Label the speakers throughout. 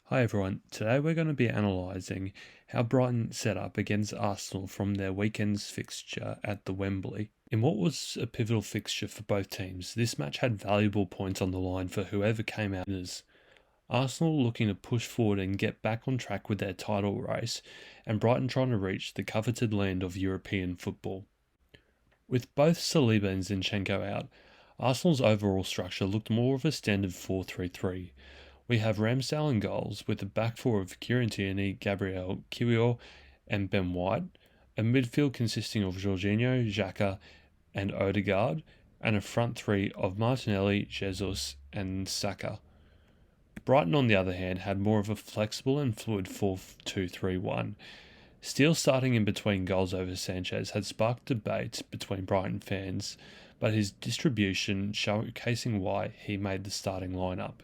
Speaker 1: Hi everyone, today we're going to be analysing how Brighton set up against Arsenal from their weekend's fixture at the Wembley. In what was a pivotal fixture for both teams, this match had valuable points on the line for whoever came out winners. Arsenal looking to push forward and get back on track with their title race, and Brighton trying to reach the coveted land of European football. With both Saliba and Zinchenko out, Arsenal's overall structure looked more of a standard 4-3-3. We have Ramsdale in goals, with a back four of Kieran Tierney, Gabriel Kiwior, and Ben White, a midfield consisting of Jorginho, Xhaka, and Odegaard, and a front three of Martinelli, Jesus, and Saka. Brighton, on the other hand, had more of a flexible and fluid 4-2-3-1. Steele starting in between goals over Sanchez had sparked debate between Brighton fans, but his distribution showcasing why he made the starting lineup.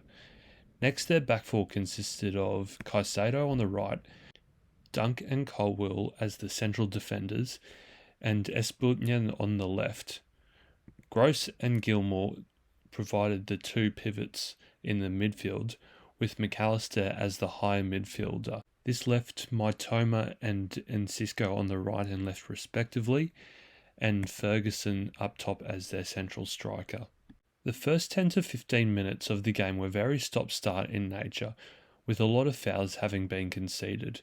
Speaker 1: Next, their back four consisted of Caicedo on the right, Dunk and Colwill as the central defenders, and Espulnian on the left. Gross and Gilmour provided the two pivots in the midfield, with McAllister as the high midfielder. This left Mitoma and Enciso on the right and left respectively, and Ferguson up top as their central striker. The first 10 to 15 minutes of the game were very stop-start in nature, with a lot of fouls having been conceded.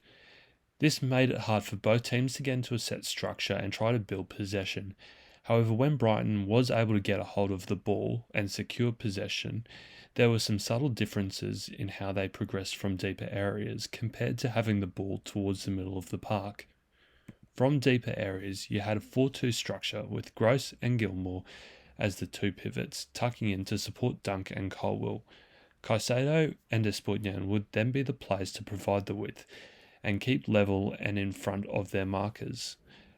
Speaker 1: This made it hard for both teams to get into a set structure and try to build possession. However, when Brighton was able to get a hold of the ball and secure possession, there were some subtle differences in how they progressed from deeper areas compared to having the ball towards the middle of the park. From deeper areas, you had a 4-2 structure with Gross and Gilmour as the two pivots, tucking in to support Dunk and Colwill. Caicedo and Espulnian would then be the players to provide the width and keep level and in front of their markers.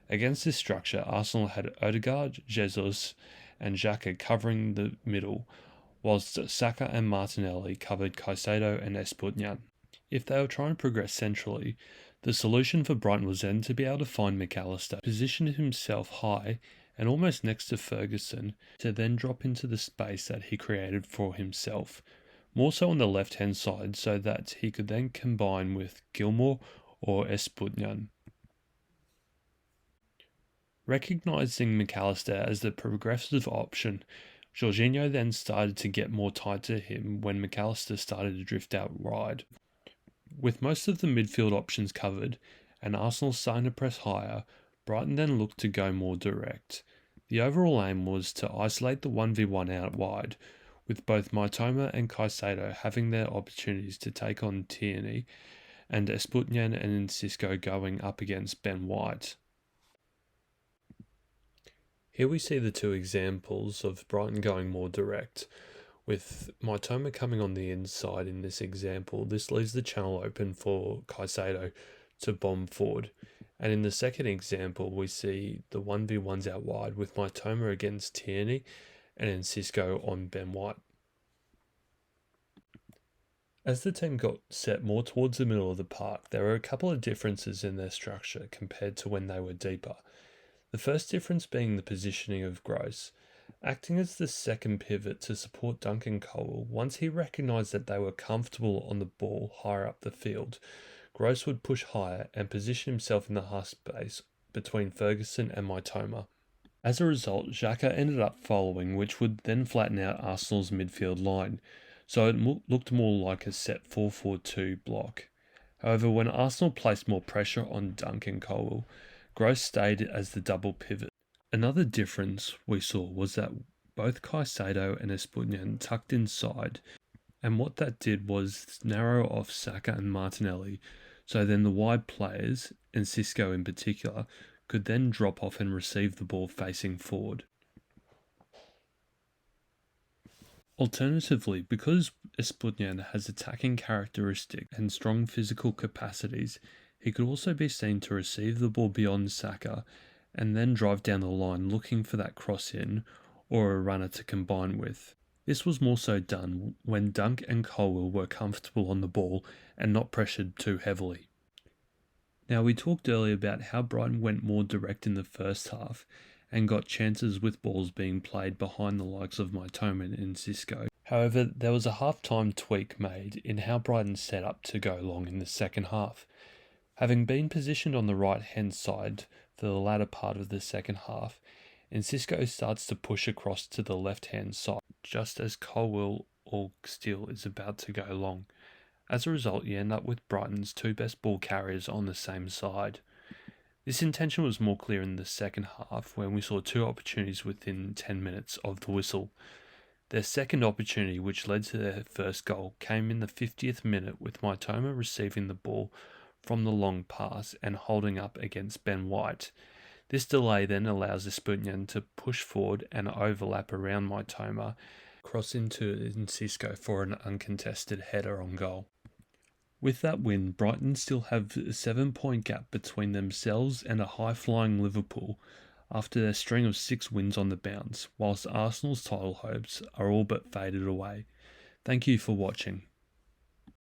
Speaker 1: Against this structure, Arsenal had Odegaard, Jesus, and Xhaka covering the middle, whilst Saka and Martinelli covered Caicedo and Espulnian. If they were trying to progress centrally, the solution for Brighton was then to be able to find McAllister, position himself high and almost next to Ferguson, to then drop into the space that he created for himself, more so on the left-hand side, so that he could then combine with Gilmour or Espulnian. Recognising McAllister as the progressive option, Jorginho then started to get more tied to him when McAllister started to drift out wide. With most of the midfield options covered, and Arsenal starting to press higher, Brighton then looked to go more direct. The overall aim was to isolate the 1v1 out wide, with both Mitoma and Caicedo having their opportunities to take on Tierney, and Espulnian and Enciso going up against Ben White. Here we see the two examples of Brighton going more direct. With Mitoma coming on the inside in this example, this leaves the channel open for Caicedo to bomb forward. And in the second example, we see the 1v1s out wide with Mitoma against Tierney and Enciso on Ben White. As the team got set more towards the middle of the park, there were a couple of differences in their structure compared to when they were deeper. The first difference being the positioning of Gross, acting as the second pivot to support Duncan Colwill. Once he recognised that they were comfortable on the ball higher up the field, Gross would push higher and position himself in the half space between Ferguson and Mitoma. As a result, Xhaka ended up following, which would then flatten out Arsenal's midfield line, so it looked more like a set 4-4-2 block. However, when Arsenal placed more pressure on Duncan Colwill, Gross stayed as the double pivot. Another difference we saw was that both Caicedo and Espulnian tucked inside, and what that did was narrow off Saka and Martinelli, so then the wide players, and Enciso in particular, could then drop off and receive the ball facing forward. Alternatively, because Espulnian has attacking characteristics and strong physical capacities, he could also be seen to receive the ball beyond Saka and then drive down the line looking for that cross-in or a runner to combine with. This was more so done when Dunk and Colwill were comfortable on the ball and not pressured too heavily. Now, we talked earlier about how Brighton went more direct in the first half and got chances with balls being played behind the likes of Mitoma and Enciso. However, there was a half-time tweak made in how Brighton set up to go long in the second half. Having been positioned on the right-hand side for the latter part of the second half, and Cisco starts to push across to the left-hand side just as Colwell or Steele is about to go long. As a result, you end up with Brighton's two best ball carriers on the same side. This intention was more clear in the second half when we saw two opportunities within 10 minutes of the whistle. Their second opportunity, which led to their first goal, came in the 50th minute with Mitoma receiving the ball from the long pass and holding up against Ben White. This delay then allows Espunian to push forward and overlap around Mitoma, cross into Cisco for an uncontested header on goal. With that win, Brighton still have a 7-point gap between themselves and a high-flying Liverpool after their string of 6 wins on the bounce, whilst Arsenal's title hopes are all but faded away. Thank you for watching.